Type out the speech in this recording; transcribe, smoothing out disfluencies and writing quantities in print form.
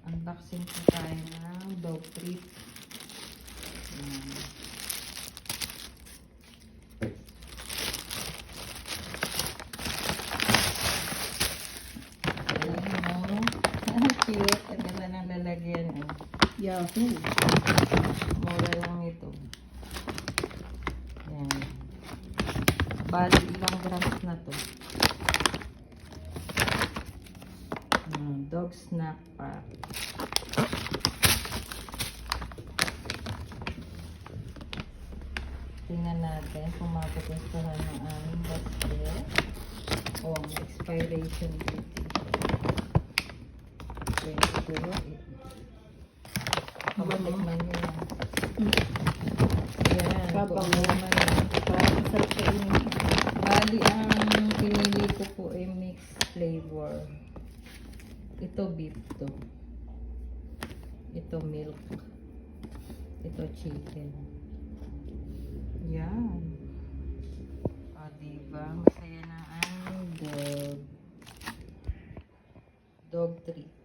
Unboxing po tayo ng dog treat. Cute. Ang ganda ng lalagyan. Yahoo! Mura lang ito. Yan. Bali, ilang grams na to. Dog snack pack. Tingnan natin kung mapupustahan ng aming basket. O, ang expiration date. 22. Kabalikman nyo lang. Yan. Kabang naman yan. parang sa training. Bali, ang pinili ko po ay mixed flavor. Ito beef to. Ito milk. Ito chicken. Yan. O, diba? Masaya na ang dog. Dog treat.